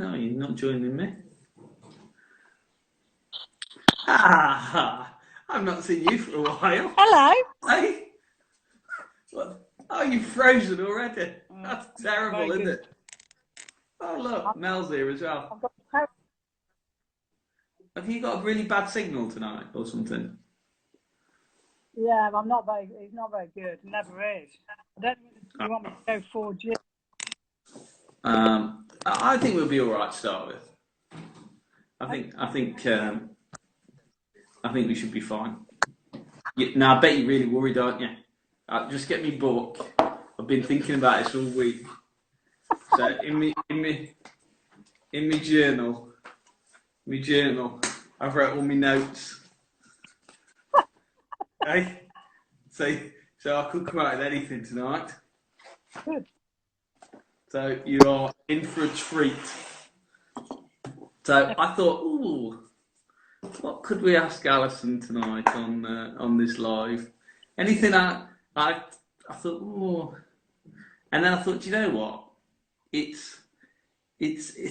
Oh, you're not joining me? Ah, I've not seen you for a while. Hello. Hey, what? Oh, you've frozen already. Mm, That's terrible, very isn't good. it? Oh, look, I've Mel's here as well. got Have you got a really bad signal tonight or something? yeah, I'm not very. It's not very good. It never is. I don't know if you want me to go 4G. I think we'll be all right to start with. I think, I think, I think we should be fine. Now, I bet you're really worried, aren't you? Just get me book. I've been thinking about this all week. So in my journal, I've wrote all my notes. Hey, so I could come out with anything tonight. Good. So you are in for a treat. So I thought, ooh, what could we ask Alison tonight on this live? Anything I thought, ooh, and then I thought, do you know what? It's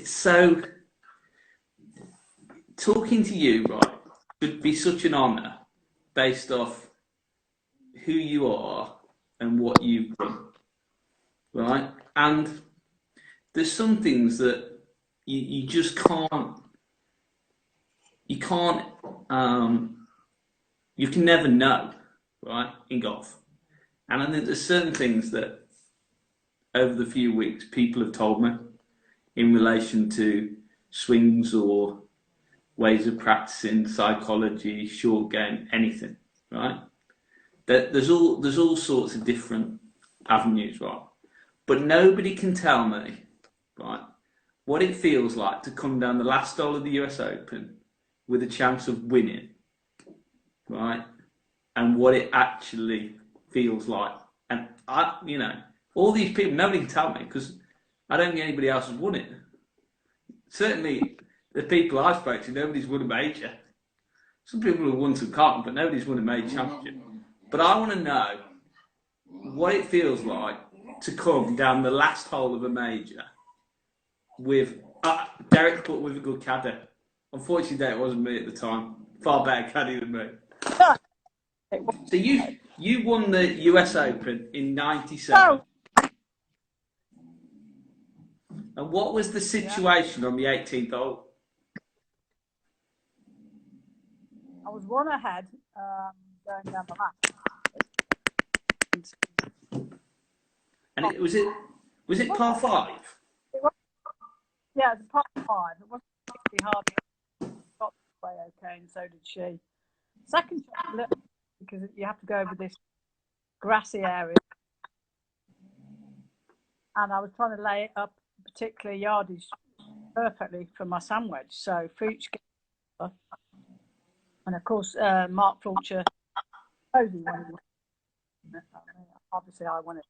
so talking to you, right? Would be such an honour based off who you are and what you've done, right? And there's some things that you just you can't you can never know, right, in golf. And I think there's certain things that over the few weeks people have told me in relation to swings or ways of practicing, psychology, short game, anything, right? There's all sorts of different avenues, right? But nobody can tell me, right, what it feels like to come down the last hole of the US Open with a chance of winning, right? And what it actually feels like. And all these people, nobody can tell me because I don't think anybody else has won it. Certainly, the people I spoke to, nobody's won a major. Some people have won some cotton, but nobody's won a major championship. But I want to know what it feels like to come down the last hole of a major with Derek put with a good caddy. Unfortunately, that wasn't me at the time. Far better caddy than me. So you won the US Open in '97. And what was the situation on the 18th hole? I was one ahead going down the lap. And was it par five? Yeah, it's a par 5. It wasn't particularly hard. Got the way okay, and so did she. Second shot, because you have to go over this grassy area, and I was trying to lay it up particular yardage perfectly for my sandwich. So Fuchs, and of course Mark Fulcher, obviously I won it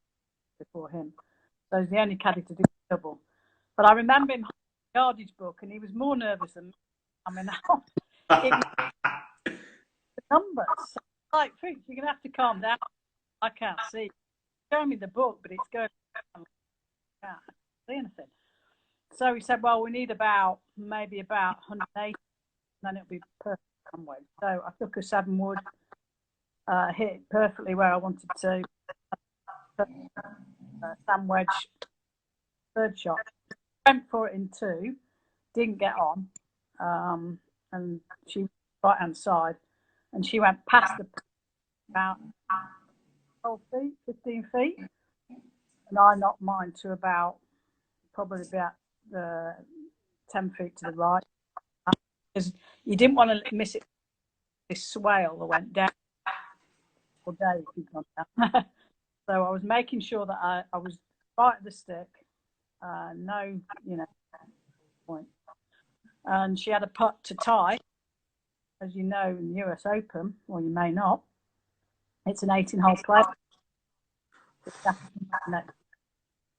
before him, so he's the only caddy to do double. But I remember him the yardage book, and he was more nervous than me. I mean, it was the numbers. So, like, Fuchs, you're gonna have to calm down. I can't see. Show me the book, but it's going. I can't see anything. So he said, well, we need maybe about 180, and then it'll be perfect somewhere. So I took a 7 wood, hit it perfectly where I wanted to. Sandwich, third shot. Went for it in 2, didn't get on, and she right hand side, and she went past the about 12 feet, 15 feet, and I knocked mine to probably about 10 feet to the right, because you didn't want to miss it. This swale that went down all day. So I was making sure that I was right at the stick, no, point. And she had a putt to tie, as you know, in the US Open, or you may not. It's an 18-hole play.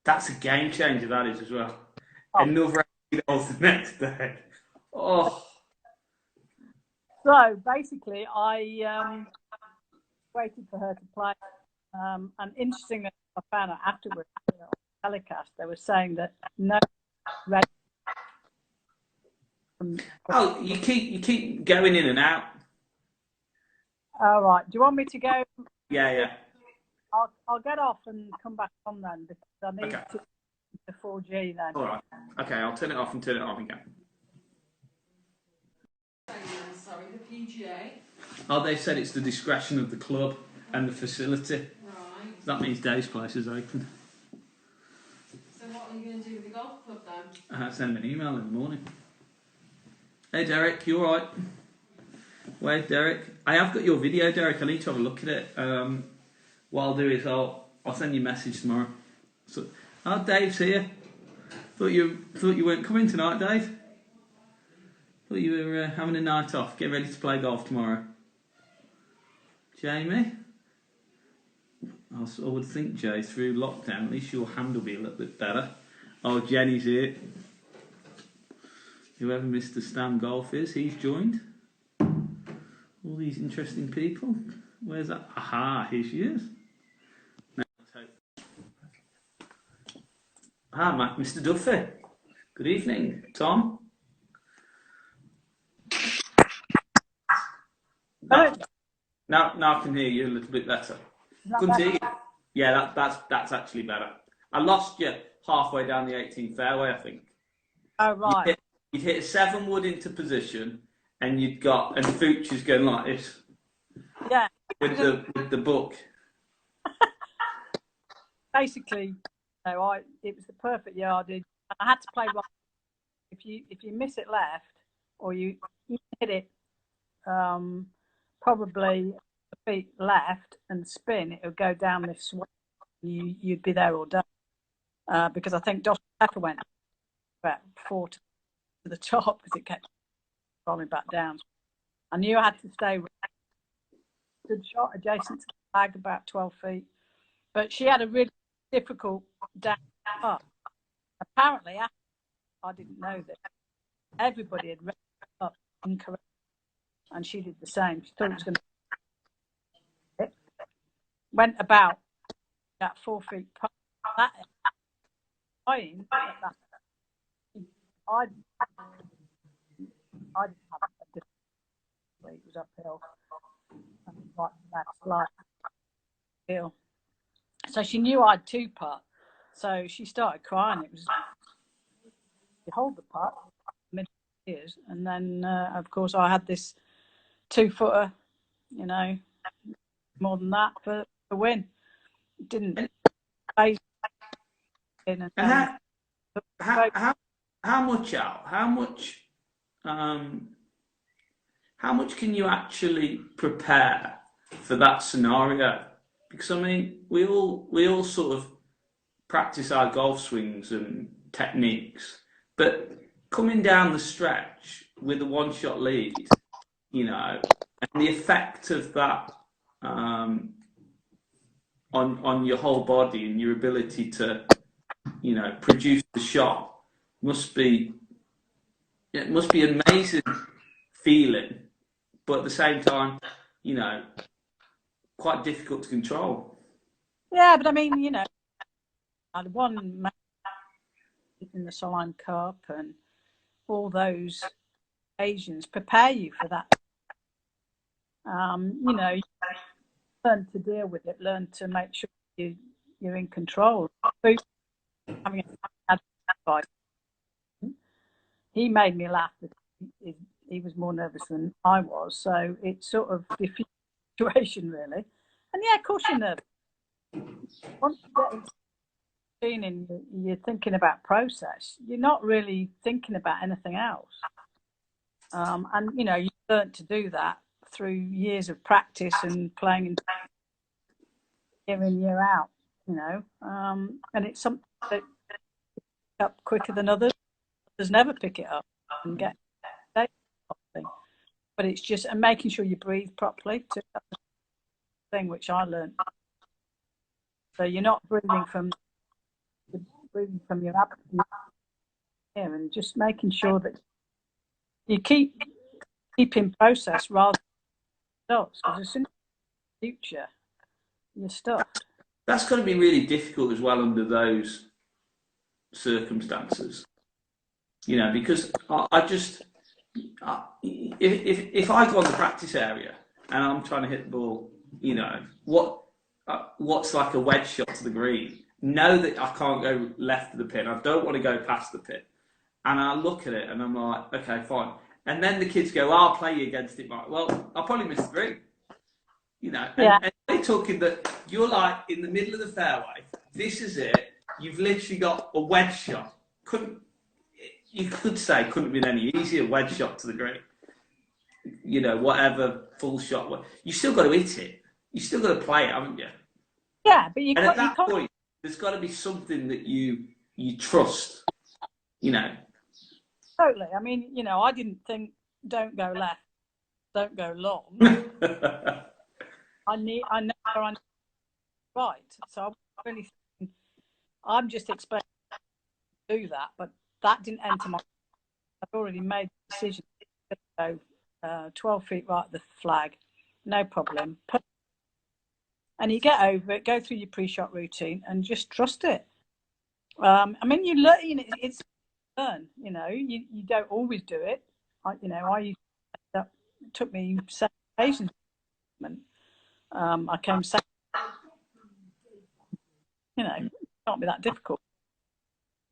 That's a game changer, that is, as well. Another 18 holes the next day. Oh. So basically, I waited for her to play. And interestingly, I found out afterwards on the telecast, they were saying that no red Oh, you keep going in and out. All right. Do you want me to go? Yeah. I'll get off and come back on then because I need Okay. to the 4G then. All right. Okay, I'll turn it off and turn it on again. Sorry, the PGA. Oh, they said it's the discretion of the club and the facility. Right. That means Dave's place is open. So what are you going to do with the golf club then? Send him an email in the morning. Hey Derek, you alright? Wait, Derek. I have got your video, Derek. I need to have a look at it. What I'll do is I'll send you a message tomorrow. So, Dave's here. Thought you weren't coming tonight, Dave. Thought you were having a night off. Get ready to play golf tomorrow. Jamie? I would think, Jay, through lockdown, at least your hand will be a little bit better. Oh, Jenny's here. Whoever Mr. Stam Golf is, he's joined. All these interesting people. Where's that? Aha, here she is. Now, Mr. Duffy. Good evening, Tom. Now I can hear you a little bit better. Couldn't hear you. Yeah, that's actually better. I lost you halfway down the 18th fairway, I think. Oh, right. You'd hit a 7 wood into position, and Fuchsia's going like this. Yeah. With the book. Basically, it was the perfect yardage. I had to play right. If you miss it left, or you hit it probably a feet left and spin, it would go down this way. You'd be there all day. Because I think Josh Pepper went about 4 to the top because it kept falling back down. I knew I had to stay with a good shot adjacent to the flag, about 12 feet. But she had a really difficult down putt. Apparently, I didn't know this. Everybody had read it up incorrectly, and she did the same. She thought it was going to went about 4 feet putt. That playing at that. I didn't have a different. It was uphill, right that slide hill. So she knew I'd 2-putt. So she started crying. It was you hold the putt, mid years, and then of course I had this 2-footer, more than that for the win. It didn't phase in and how much can you actually prepare for that scenario? Because I mean, we all sort of practice our golf swings and techniques, but coming down the stretch with a 1-shot lead, and the effect of that on your whole body and your ability to, produce the shot must be amazing feeling, but at the same time, quite difficult to control. Yeah, but I mean, I won in the Solheim Cup, and all those occasions prepare you for that. You learn to deal with it, learn to make sure you're in control. Having a he made me laugh. He was more nervous than I was, so it's sort of diffused situation really. And yeah, of course you're nervous. Once you get into training, you're thinking about process. You're not really thinking about anything else. And you learn to do that through years of practice and playing year in, year out. And it's something that picks up quicker than others. Others never pick it up and get properly. But it's just making sure you breathe properly. That's the thing which I learned. So you're not breathing from your abdomen here, and just making sure that you keep in process rather than results. Because as soon as the future, you're stuffed. That's got to be really difficult as well under those circumstances. Because if I go on the practice area and I'm trying to hit the ball, you know, what's like a wedge shot to the green? Know that I can't go left of the pin. I don't want to go past the pin. And I look at it and I'm like, okay, fine. And then the kids go, I'll play you against it, Mike. Well, I'll probably miss the green. You know, and they're talking that you're like in the middle of the fairway. This is it. You've literally got a wedge shot. You could say couldn't have been any easier, wedge shot to the green. You know, whatever full shot. You still got to hit it. You still got to play it, haven't you? Yeah, but and at that point, there's got to be something that you trust. You know. Totally. I mean, you know, I didn't think don't go left, don't go long. I know I'm right. So I'm really thinking, I'm just expecting to do that, but that didn't enter my. I've already made the decision to go 12 feet right at the flag, no problem. And you get over it, go through your pre-shot routine, and just trust it. I mean, you learn. You know, it's learn. You know, you don't always do it. It took me 7 occasions. I came second. You know, it can't be that difficult.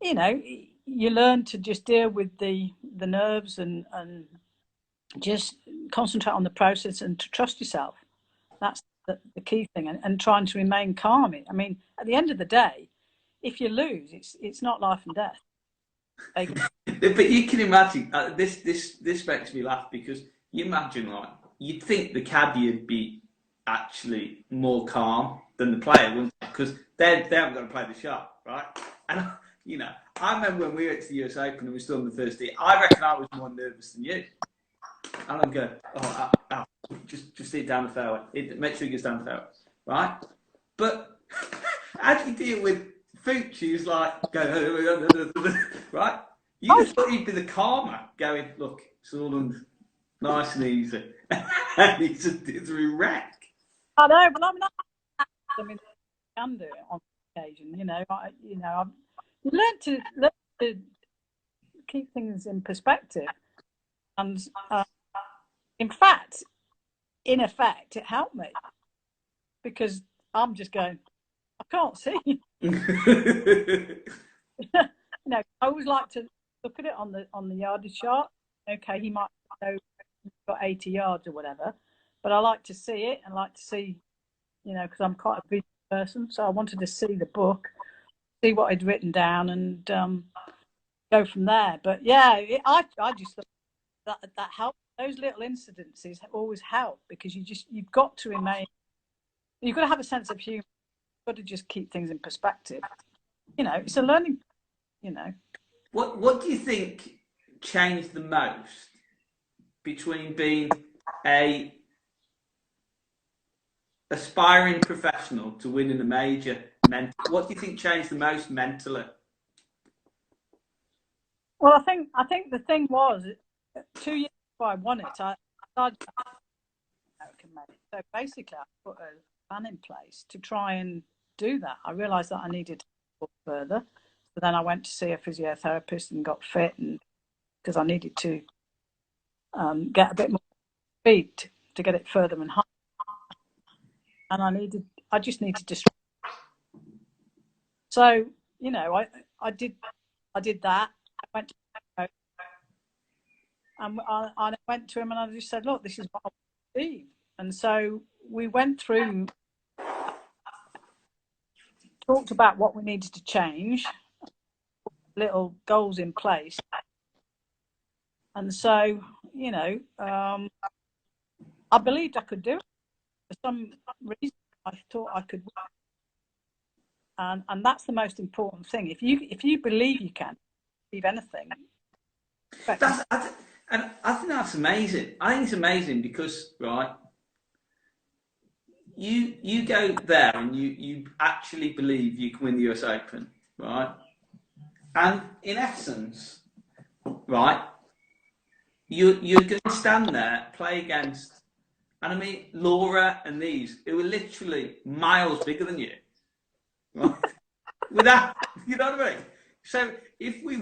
You know, you learn to just deal with the nerves and just concentrate on the process and to trust yourself. That's the key thing, and trying to remain calm. I mean, at the end of the day, if you lose, it's not life and death. But you can imagine this makes me laugh because you imagine like you'd think the caddie would be actually more calm than the player, wouldn't they? Because they haven't got to play the shot, right? And you know, I remember when we went to the US Open and we stood on the first tee. I reckon I was more nervous than you. And I'd go, just hit it down the fairway. Make sure it goes down the fairway, right? But how do you deal with Fucci who's like, right? You just thought he'd be the calmer, going, look, it's all nice and easy. And he's a wreck. I know, but I'm not. I mean, I can do it on occasion. You know, I've learned to keep things in perspective, and in effect, it helped me because I'm just going, I can't see. You know, I always like to look at it on the yardage chart. Okay, he might go got 80 yards or whatever, but I like to see it and like to see, you know, because I'm quite a visual person, so I wanted to see the book, see what I'd written down, and go from there. But yeah, I just thought that helped. Those little incidences always help because you've got to remain. You've got to have a sense of humor. You've got to just keep things in perspective. You know, it's a learning. You know, what do you think changed the most between being a aspiring professional to winning a major? What do you think changed the most mentally? Well, I think the thing was 2 years before I won it, I started American Medic. So basically, I put a plan in place to try and do that. I realised that I needed to go further. So then I went to see a physiotherapist and got fit, and because I needed to get a bit more speed to get it further and higher. And I just needed to. So, you know, I did that. I went to him and I went to him and I just said, look, this is what I want to do. And so we went through, talked about what we needed to change, little goals in place. And so, you know, I believed I could do it. For some reason, I thought I could. And that's the most important thing. If you believe you can achieve anything. And I think that's amazing. I think it's amazing because, right, you go there and you actually believe you can win the US Open, right? And in essence, right, you're going to stand there, play against, and I mean, Laura and these, who are literally miles bigger than you. Right? Without, you know what I mean? So if we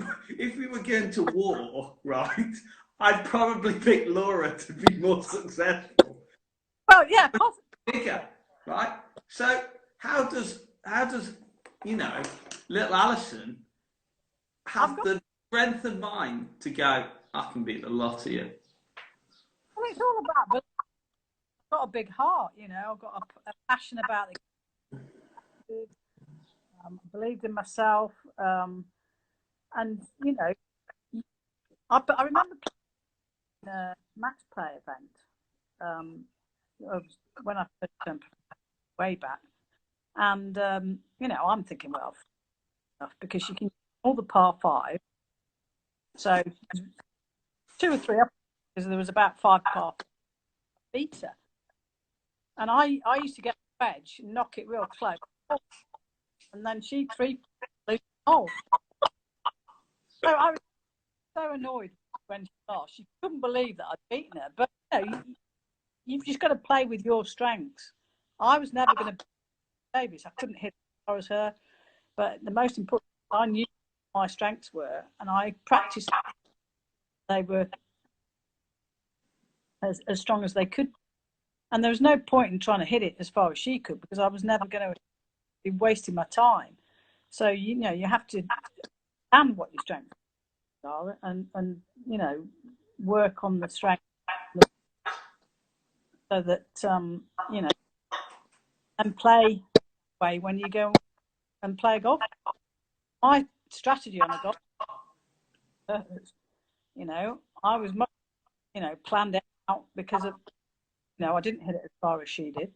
were going to war, right, I'd probably pick Laura to be more successful. Well, yeah, possibly. Bigger, right? So how does little Alison have the strength of mind to go, I can beat the lot of you? Well, it's all about, but I've got a big heart, I've got a passion about it. I believed in myself, and I remember playing a match play event when I first turned way back, and I'm thinking, well, enough, because you can all the par five, so 2 or 3 up, because there was about 5 par beater, and I used to get the wedge and knock it real close, and then she 3 hole. So I was so annoyed when she lost. She couldn't believe that I'd beaten her. But you've just got to play with your strengths. I was never going to beat Davis. I couldn't hit as far as her. But the most important, I knew what my strengths were, and I practiced. They were as strong as they could. And there was no point in trying to hit it as far as she could, because I was never going to be wasting my time. So, you have to understand what your strengths are and work on the strength so that, and play way when you go and play golf. My strategy on a golf, I was much, planned out because of, I didn't hit it as far as she did.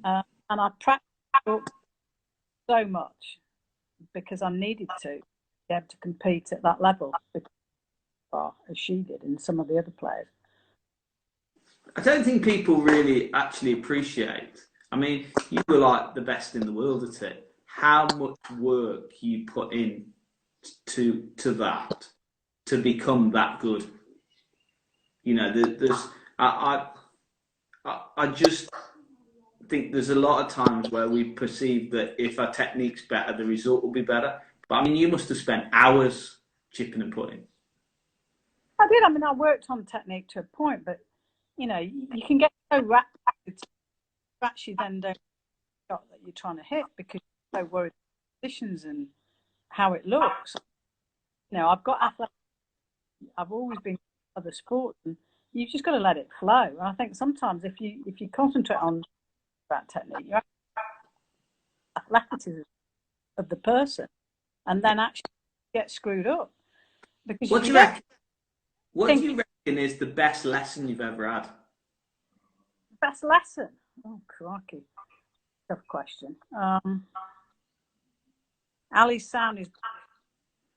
And I practiced so much because I needed to be able to compete at that level as far as she did and some of the other players. I don't think people really actually appreciate. I mean, you were like the best in the world at it. How much work you put in to that to become that good. I just think there's a lot of times where we perceive that if our technique's better, the result will be better. But I mean, you must have spent hours chipping and putting. I did. I mean, I worked on technique to a point, but you can get so wrapped you actually then don't shot that you're trying to hit because you're so worried about positions and how it looks. I've got athletic. I've always been in other sports, and you've just got to let it flow. And I think sometimes if you concentrate on that technique, you have athleticism of the person, and then actually get screwed up. Because what do you reckon? What do you reckon is the best lesson you've ever had? Best lesson? Oh, crikey. Tough question. Ali's sound is...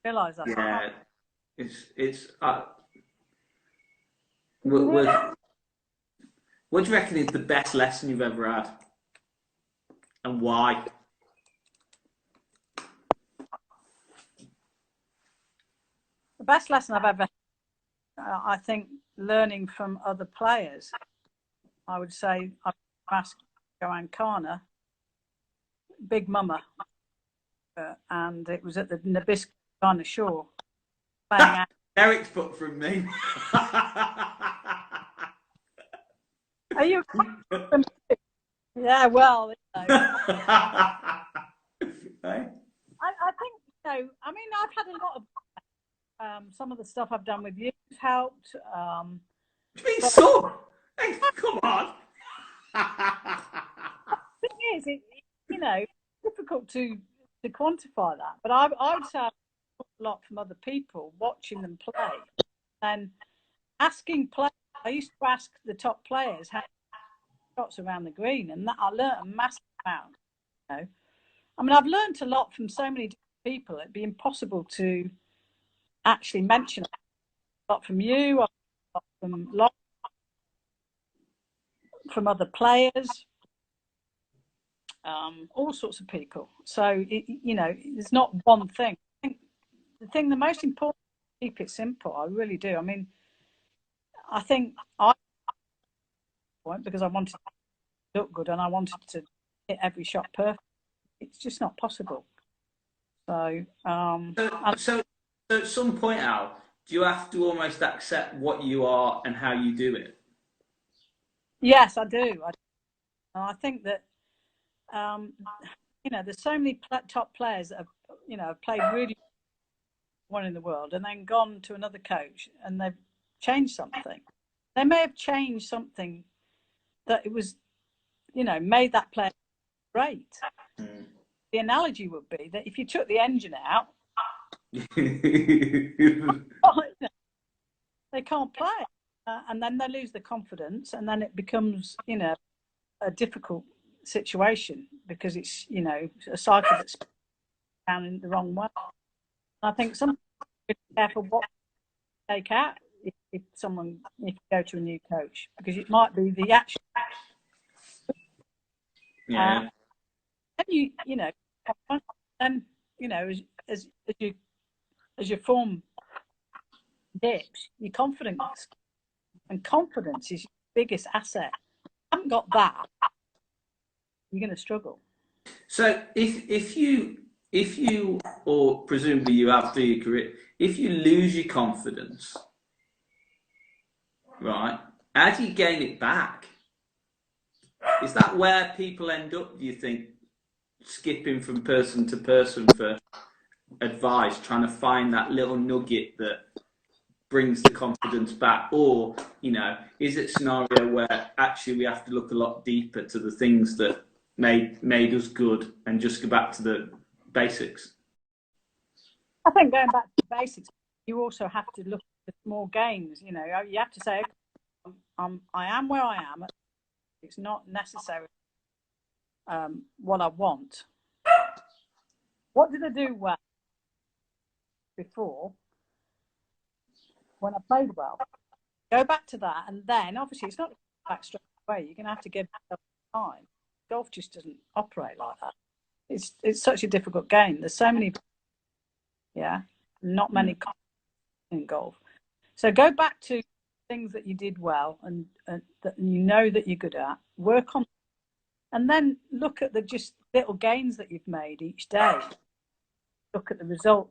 realise that. Yeah. What do you reckon is the best lesson you've ever had? And why? The best lesson I've ever had, I think, learning from other players. I would say I asked Joanne Carner, Big Mama, and it was at the Nabisco Carner Shore. Playing out. Eric's put from me. Are you? Yeah, well, Hey? I think I mean, I've had a lot of some of the stuff I've done with you has helped. What do you mean, so? Hey, come on. The thing is, it's difficult to quantify that. But I would say I've learned a lot from other people, watching them play and asking players. I used to ask the top players how shots around the green, and that I learned a massive amount. I mean, I've learned a lot from so many different people. It'd be impossible to actually mention a lot from you, a lot from other players, all sorts of people. So there's not one thing. I think the most important is keep it simple. I really do. I mean, I think because I wanted to look good and I wanted to hit every shot perfect. It's just not possible. So at some point, Al, do you have to almost accept what you are and how you do it? Yes, I do. I think that there's so many top players that have played really well in the world and then gone to another coach and they've changed something. They may have changed something that it was, made that player great. Mm. The analogy would be that if you took the engine out, they can't play, and then they lose the confidence, and then it becomes, a difficult situation because it's, a cycle that's down in the wrong way. And I think some people be careful what to take out if you go to a new coach, because it might be the action. Yeah. And as your form dips, your confidence, and confidence is your biggest asset. If you haven't got that, you're going to struggle. So if you or presumably you have through your career, if you lose your confidence, right, how do you gain it back? Is that where people end up, do you think, skipping from person to person for advice, trying to find that little nugget that brings the confidence back? Or, is it a scenario where actually we have to look a lot deeper to the things that made us good and just go back to the basics? I think going back to the basics, you also have to look at small gains. You have to say, I am where I am. It's not necessarily what I want. What did I do well before when I played well? Go back to that, and then obviously it's not back straight away. You're going to have to give yourself time. Golf just doesn't operate like that. It's such a difficult game. There's so many, not many in golf. So go back to things that you did well and that that you're good at. Work on, and then look at the just little gains that you've made each day. Look at the result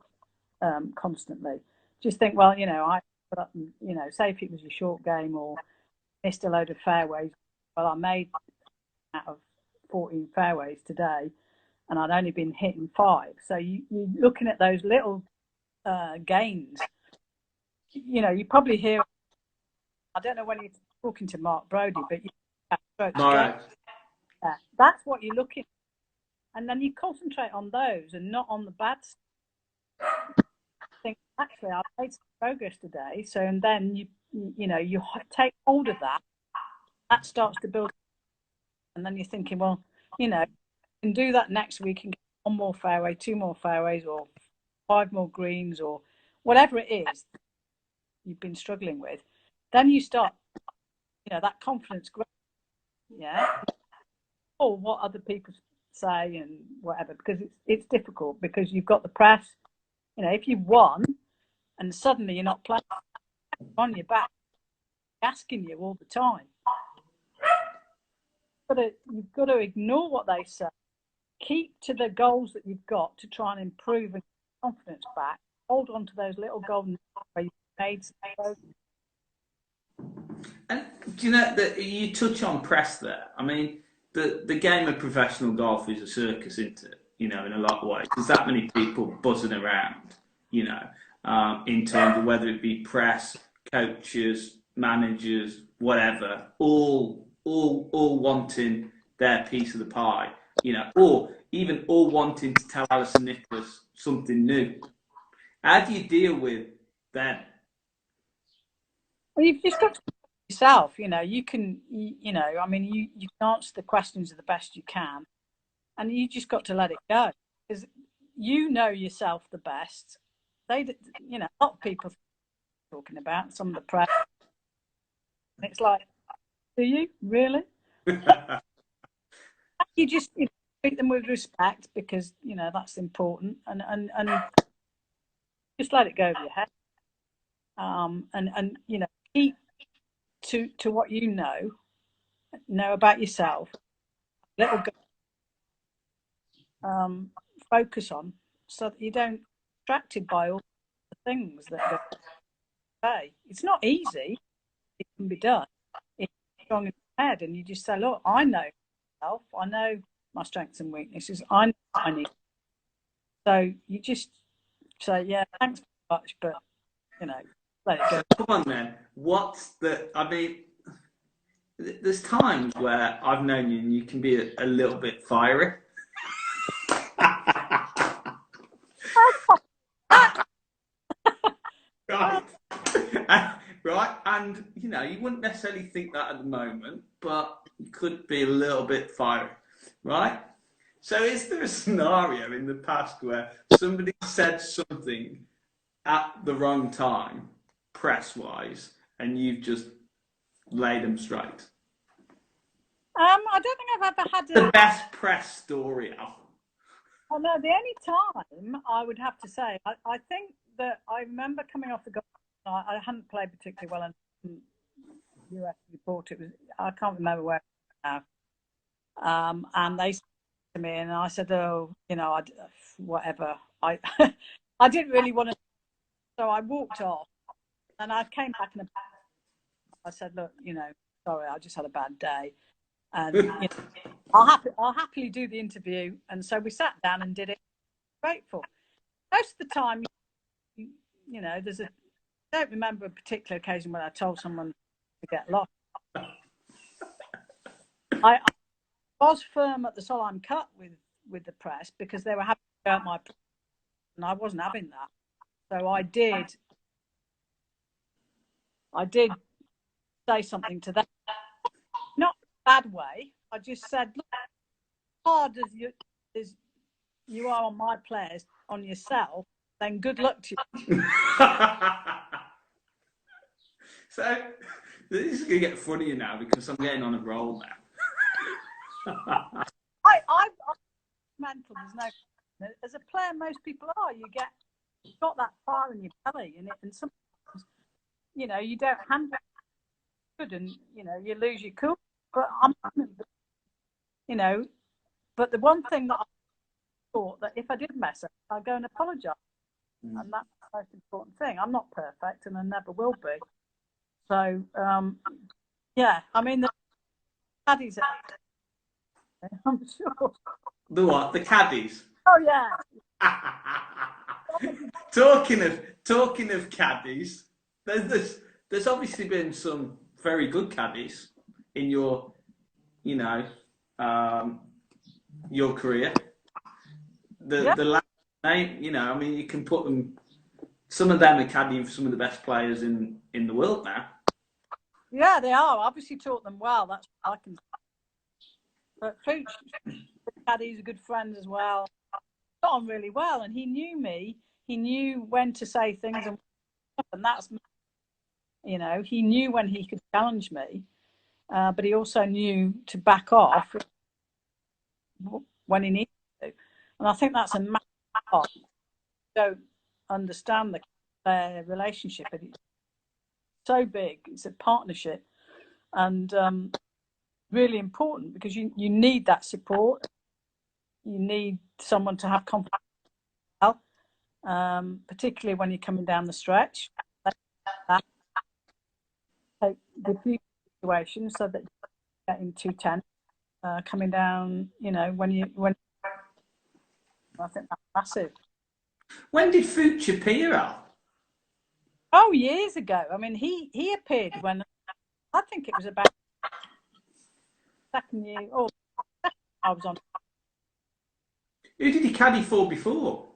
constantly. Just think, well, I put up, say if it was a short game or missed a load of fairways. Well, I made out of 14 fairways today, and I'd only been hitting 5. So you're looking at those little gains. You probably hear. I don't know when you're talking to Mark Brodie, but that's what you're looking at. And then you concentrate on those and not on the bad stuff. Think, actually, I made some progress today. So, and then you take hold of that. That starts to build. And then you're thinking, well, you can do that next week and get 1 more fairway, 2 more fairways, or 5 more greens, or whatever it is you've been struggling with. Then you start, that confidence grows. Yeah. Or what other people say and whatever, because it's difficult because you've got the press. If you've won and suddenly you're not playing on your back, asking you all the time. You've got to ignore what they say. Keep to the goals that you've got to try and improve and get confidence back. Hold on to those little golden where you made some. And do you know that you touch on press there? I mean, the game of professional golf is a circus, isn't it? In a lot of ways. There's that many people buzzing around, in terms of whether it be press, coaches, managers, whatever, all wanting their piece of the pie, or even all wanting to tell Alison Nicholas something new. How do you deal with them? Well, you've just got to yourself. You can, you can answer the questions the best you can, and you just got to let it go because you know yourself the best. A lot of people talking about some of the press. And it's like, do you really? You just treat them with respect because that's important, and just let it go over your head. And keep to what you know about yourself. Little focus on so that you don't distracted by all the things that go. say. It's not easy. It can be done. It's strong in your head, and you just say, look, I know myself. I know my strengths and weaknesses. I know what I need. So you just say, yeah, thanks very much, but, you know, let it go. Come on then. I mean, there's times where I've known you and you can be a little bit fiery. Right. Right. And, you know, you wouldn't necessarily think that at the moment, but you could be a little bit fiery. Right? So is there a scenario in the past where somebody said something at the wrong time, press-wise, and you've just laid them straight? I don't think I've ever had The best press story ever. Oh, no, the only time I would have to say, I think that I remember coming off the golf. I hadn't played particularly well, and US report. It was, I can't remember where now. And they said to me, and I said, "Oh, you know, whatever." I I didn't really want to, so I walked off, and I came back and I said, "Look, you know, sorry, I just had a bad day, and you know, I'll happily do the interview." And so we sat down and did it. Grateful. Most of the time, you know, I don't remember a particular occasion when I told someone to get lost. I was firm at the Solheim Cup with the press because they were having to go at my press, and I wasn't having that. So I did say something to them, not in a bad way. I just said, look, hard as you are on my players, on yourself, then good luck to you. So this is going to get funnier now because I'm getting on a roll now. I'm mental. There's no. As a player, most people are. You've got that fire in your belly, and sometimes, you know, you don't handle it good, and you know, you lose your cool. But you know, but the one thing that I thought that if I did mess up, I'd go and apologise, and that's the most important thing. I'm not perfect, and I never will be. So, yeah, I mean, the caddies, I'm sure. The what? The caddies? Oh, yeah. Talking of caddies, there's obviously been some very good caddies in your, you know, your career. The last name, you know, I mean, you can put them. Some of them are caddying for some of the best players in the world now. Yeah, they are. Obviously taught them well. That's what I can say. But Pooch, caddy's a good friend as well. Got on really well, and he knew me. He knew when to say things, and that's, you know, he knew when he could challenge me, but he also knew to back off when he needed to. And I think that's a massive part. You don't understand their relationship. It's so big. It's a partnership, and really important because you need that support. You need someone to have confidence, particularly when you're coming down the stretch. Take the few situations so that you're getting 210 coming down. You know, when I think that's massive. When did Fuchs appear, Al? Oh, years ago. I mean, he appeared when I think it was about second year. Oh, I was on. Who did he caddy for before?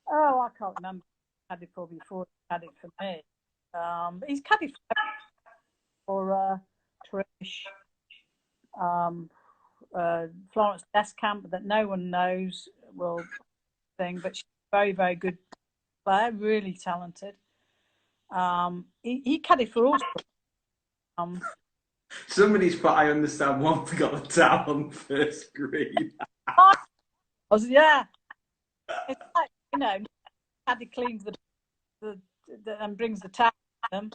Oh, I can't remember. Caddy for before. Caddy for me. But he's caddy for Trish, Florence Descamp that no one knows will thing, but she's a very, very good player, really talented. He caddied for all. Somebody's put, I understand, one forgot the towel on the first green. Yeah. It's like, you know, caddy cleans the and brings the towel to them.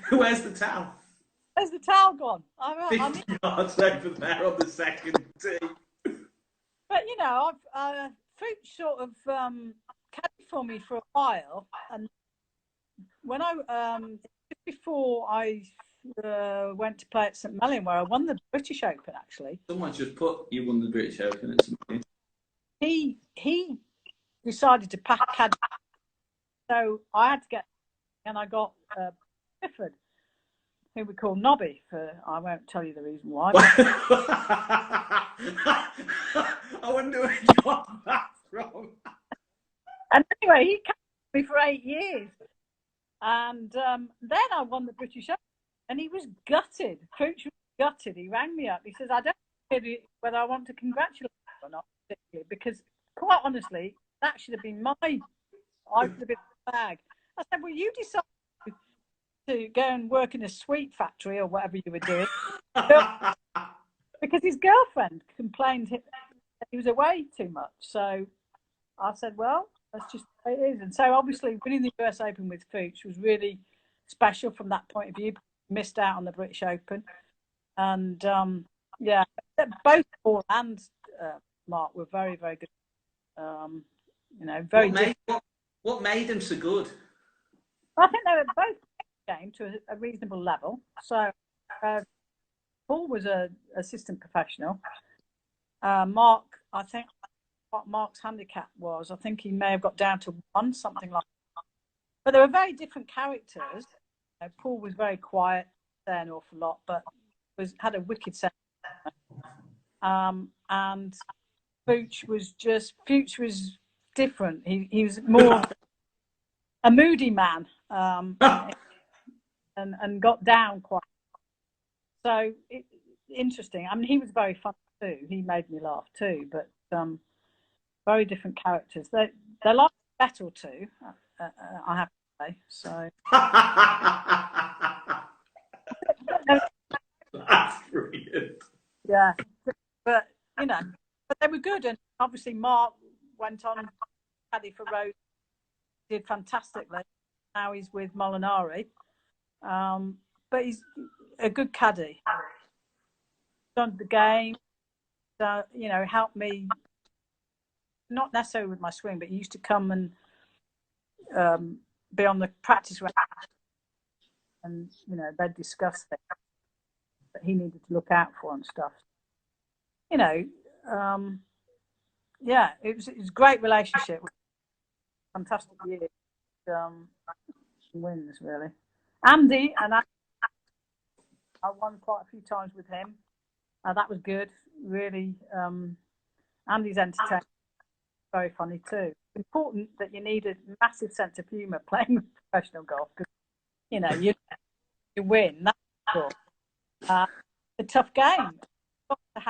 Where's the towel? Where's the towel gone? 50 yards over there on the second tee. But, you know, Fuchs sort of caddied for me for a while, and when I just before I went to play at St Mellon, where I won the British Open, actually. Someone just put you won the British Open at something. He decided to pack caddy, so I had to get, and I got Clifford, who we call Nobby, for I won't tell you the reason why. I wonder where you got that from. And anyway, he kept me for 8 years, and then I won the British Open, and he was gutted. Coach was gutted. He rang me up. He says, "I don't know whether I want to congratulate you or not, particularly, because quite honestly, that should have been I should have been the bag." I said, "Well, you decided to go and work in a sweet factory or whatever you were doing," because his girlfriend complained that he was away too much. So I said, "Well, that's just the way it is." And so obviously winning the US Open with Fuchs was really special from that point of view. Missed out on the British Open. And yeah, both Paul and Mark were very, very good. You know, very what made them so good? I think they were both game to a reasonable level. So Paul was an assistant professional. Mark, I think what Mark's handicap was, I think he may have got down to 1, something like that. But they were very different characters. You know, Paul was very quiet, there an awful lot, but had a wicked sense. And Fuchs was different. He was more a moody man, and got down quite. So interesting. I mean, he was very fun too. He made me laugh too. But very different characters. They like a bet or two, I have to say. So. That's brilliant. Yeah, but you know, but they were good, and obviously Mark went on caddy for Rose, did fantastically. Now he's with Molinari, but he's a good caddy. Done the game, you know, helped me. Not necessarily with my swing, but he used to come and be on the practice round, and you know they'd discuss things that he needed to look out for and stuff. You know, yeah, it was a great relationship. Fantastic year. Wins really. Andy and I won quite a few times with him. That was good. Really, Andy's entertaining. Very funny too. It's important that you need a massive sense of humour playing professional golf, because you know you win. That's cool. A tough game. You've got to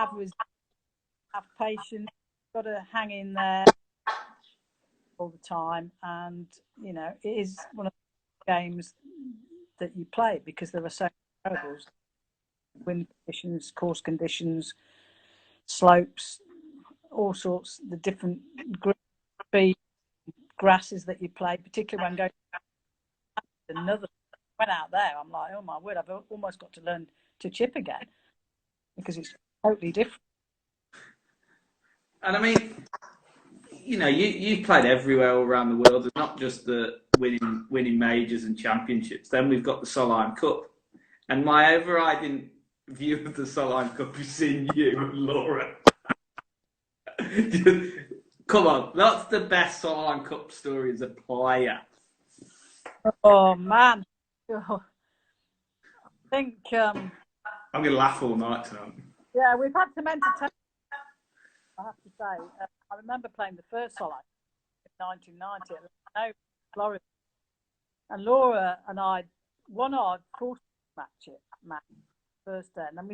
have patience. You've got to hang in there all the time, and you know it is one of the games that you play because there are so many variables: wind conditions, course conditions, slopes, all sorts. The different speed grasses that you play, particularly when going another. Went out there, I'm like, oh my word! I've almost got to learn to chip again because it's totally different. And I mean, you know, you've played everywhere all around the world, and not just the winning majors and championships. Then we've got the Solheim Cup, and my overriding view of the Solheim Cup is seeing you and Laura. Come on, that's the best Solheim Cup story as a player. Oh man, I think I'm going to laugh all night tonight. Yeah, we've had some entertainment, I have to say. I remember playing the first Solheim in 1990 at Florida, and Laura and I won our fourth match first day, and then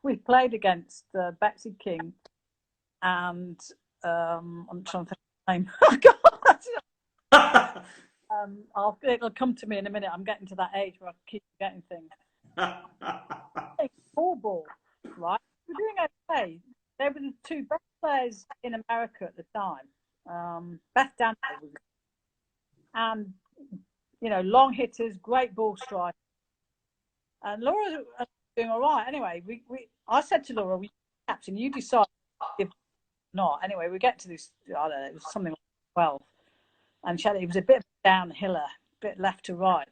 we played against Betsy King and I'm trying to think of the name. Oh God! It'll come to me in a minute. I'm getting to that age where I keep forgetting things. Four ball, right? We're doing okay. They were the two best players in America at the time. Beth Daniel was, and you know, long hitters, great ball strike. And Laura was doing all right. Anyway, I said to Laura, "Captain, you decide if not." Anyway, we get to this. I don't know. It was something like 12, and it was a bit of a downhiller, a bit left to right.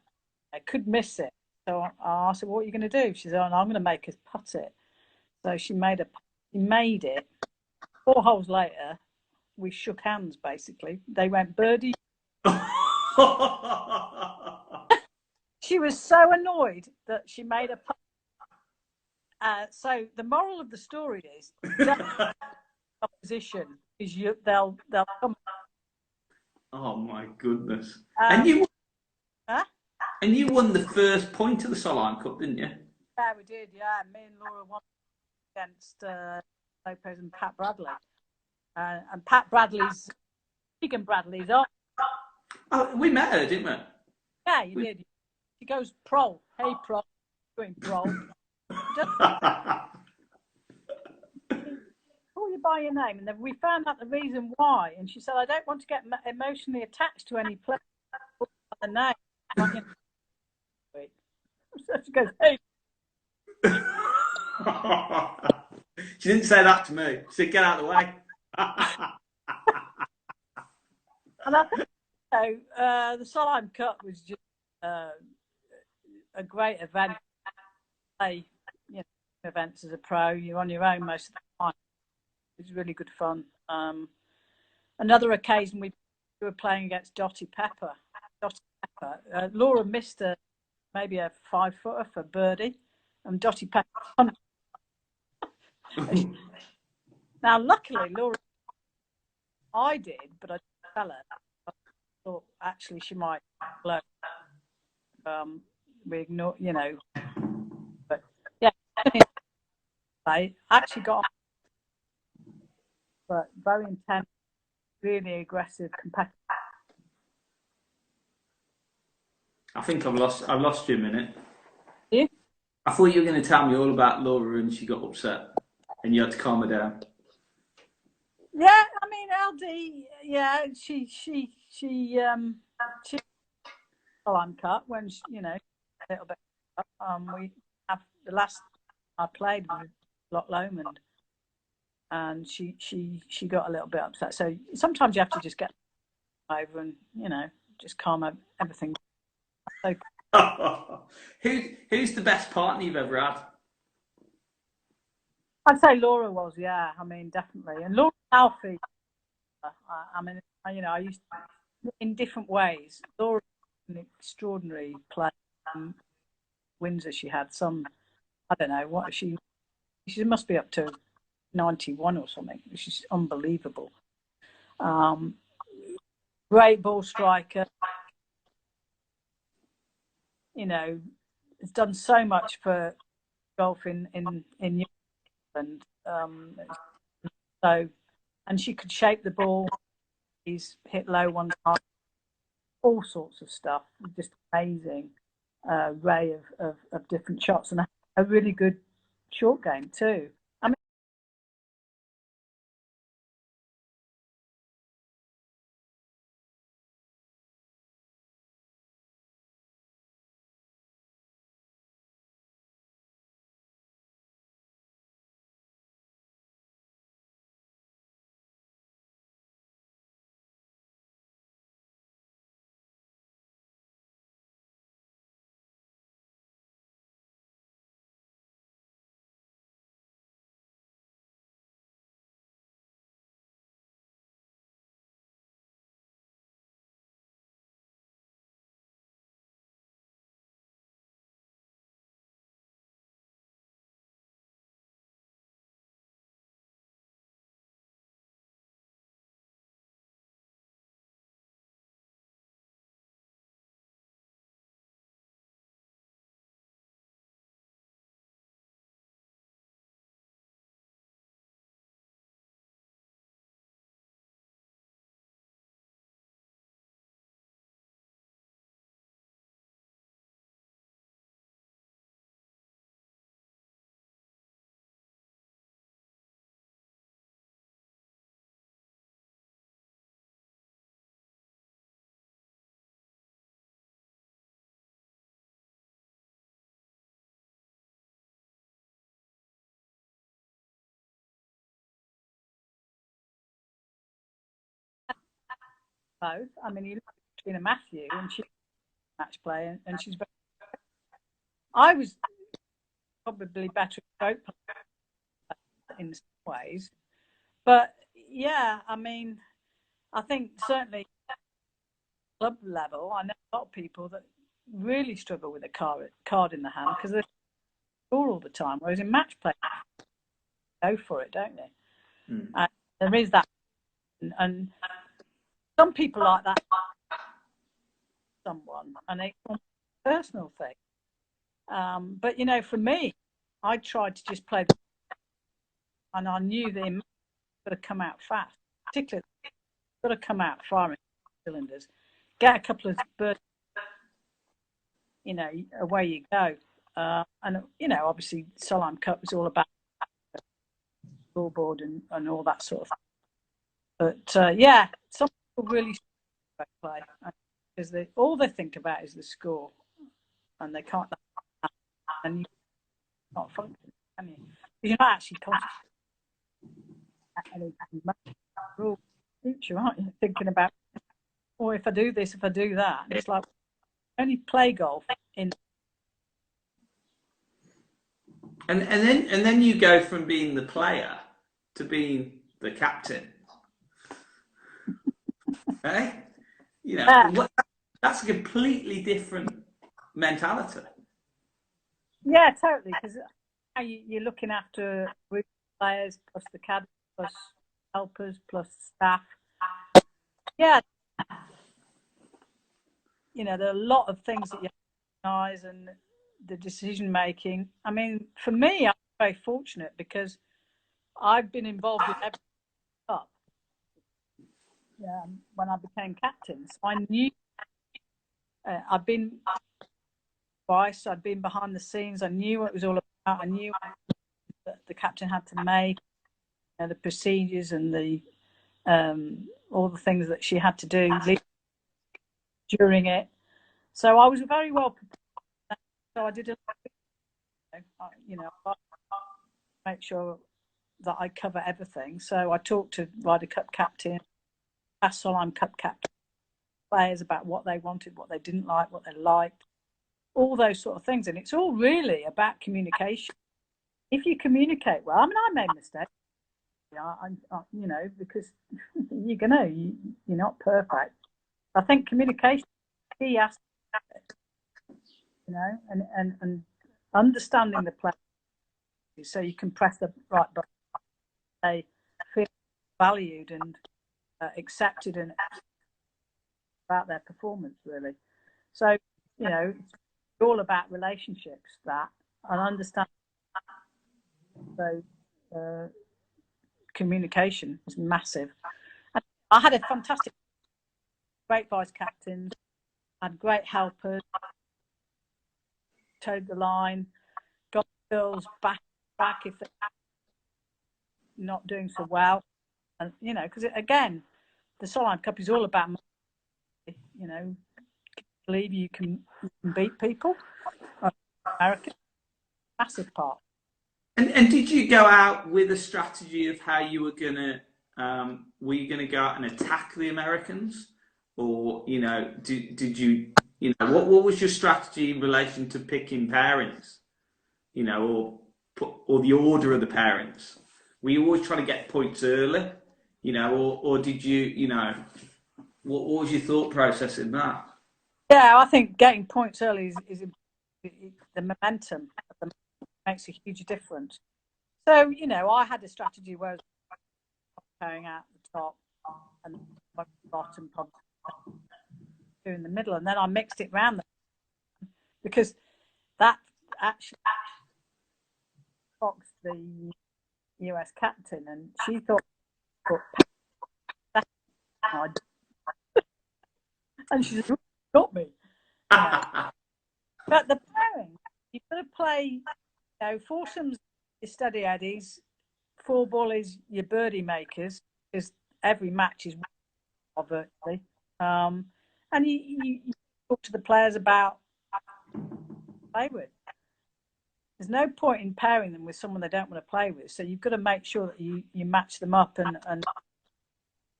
I could miss it. So I said, "What are you going to do?" She said, "Oh, no, I'm going to make us putt it." So she made it. 4 holes later, we shook hands. Basically, they went birdie. She was so annoyed that she made a putt. So the moral of the story is, opposition is they'll come. Oh my goodness! Huh? And you won the first point of the Solheim Cup, didn't you? Yeah, we did. Yeah, me and Laura won against Lopez and Pat Bradley, and Pat Bradley's Keegan Bradley's on. Oh, we met her, didn't we? Yeah, you did. She goes pro. Hey, pro. Doing pro. Call you by your name, and then we found out the reason why. And she said, "I don't want to get emotionally attached to any player by the name." So she goes, "Hey." She didn't say that to me. She said, "Get out of the way." And I think the Solheim Cup was just a great event. Play, events as a pro. You're on your own most of the time. It was really good fun. Another occasion we were playing against Dottie Pepper. Laura missed maybe a 5-footer for birdie, and Dottie Pepper. Now, luckily, Laura, I did, but I didn't tell her. I thought actually she might blow. We ignore, but yeah, I actually got, but very intense, really aggressive, competitive. I think I've lost you a minute. Yeah. I thought you were going to tell me all about Laura and she got upset and you had to calm her down. Yeah, I mean LD. Yeah, she cut when a little bit. We have the last I played with Loch Lomond, and she got a little bit upset. So sometimes you have to just get over and just calm everything. So, who's the best partner you've ever had? I'd say Laura was, yeah. I mean, definitely, and Laura Alfie. I mean, I used to, in different ways. Laura was an extraordinary player. Windsor, she had some. I don't know what she must be up to 91 or something, which is unbelievable. Great ball striker. Has done so much for golf in New Zealand. And she could shape the ball. He's hit low one time. All sorts of stuff. Just amazing array of different shots, and a really good short game too. I mean, both. I mean, you look at Tina Matthew, and she's a match player, and she's very I was probably better at stroke play in some ways, but yeah, I mean, I think certainly club level, I know a lot of people that really struggle with a card in the hand because they're all the time. Whereas in match play, they go for it, don't they? And there is that, and some people like that. Someone, and it's a personal thing. But you know, for me, I tried to just play, and I knew the image got to come out fast, particularly got to come out firing cylinders, get a couple of birds, you know, away you go. And you know, obviously, Solheim Cup was all about scoreboard and all that sort of thing. But yeah, some people really play because all they think about is the score, and they can't, and you can't function, can you? You're not actually concentrating any future, aren't you? Thinking about, oh, if I do this, if I do that, and it's like only play golf in. And then you go from being the player to being the captain. Right? You know, that's a completely different mentality. Yeah, totally. Because you're looking after group players plus the caddy plus helpers plus staff. Yeah, you know, there are a lot of things that you recognize and the decision making. I mean, for me, I'm very fortunate because I've been involved in every cup when I became captain. So I knew I've been twice. I'd been behind the scenes. I knew what it was all about. I knew that the captain had to make, you know, the procedures and the all the things that she had to do during it. So I was very well prepared. So I did a, you know, make sure that I cover everything. So I talked to Ryder Cup captain, past Solheim Cup captain, players about what they wanted, what they didn't like, what they liked, all those sort of things. And it's all really about communication. If you communicate well, I mean, I made mistakes. Yeah, you know, because you're not perfect. I think communication is key aspect, you know, and understanding the play so you can press the right button. They feel valued and accepted and about their performance, really. So, you know, it's all about relationships, that, and understand. So communication is massive. And I had a fantastic, great vice captains, had great helpers, towed the line, got girls back if they're not doing so well. And, you know, because again, the Solheim Cup is all about money. You know, believe you can beat people. America, massive part. And did you go out with a strategy of how you were gonna were you gonna go out and attack the Americans, or you know, did you what was your strategy in relation to picking pairings, you know, or the order of the pairings? Were you always trying to get points early, you know, or did you know what was your thought process in that? Yeah, I think getting points early is the momentum makes a huge difference. So, you know, I had a strategy where I was carrying out the top and the bottom, probably two in the middle, and then I mixed it round because that actually boxed the US captain, and she thought, and she said, got me. You know. But the pairing, you've got to play, you know, foursomes your steady eddies, four ball is your birdie makers, because every match is virtually. And you talk to the players about play with. There's no point in pairing them with someone they don't want to play with. So you've got to make sure that you match them up and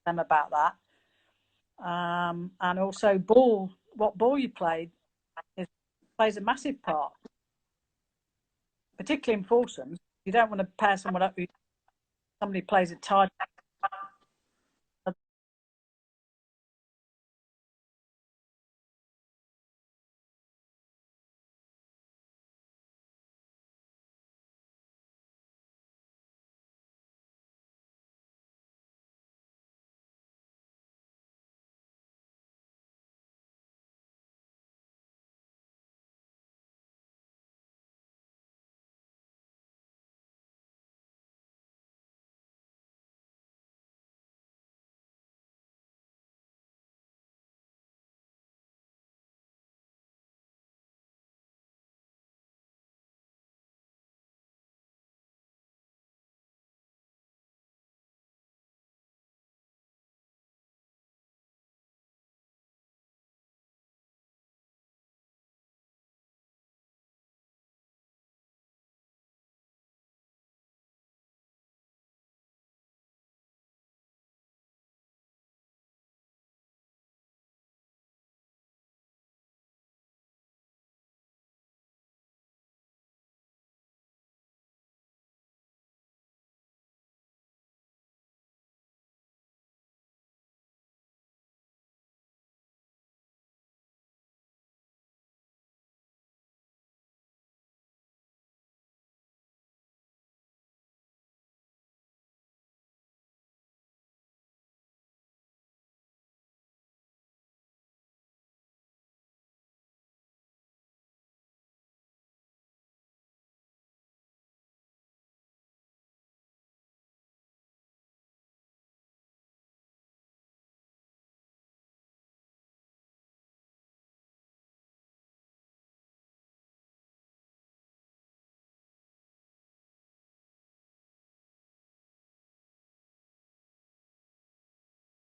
them about that. And also what ball you played plays a massive part. particularly in foursomes. You don't want to pair someone up who somebody plays it tight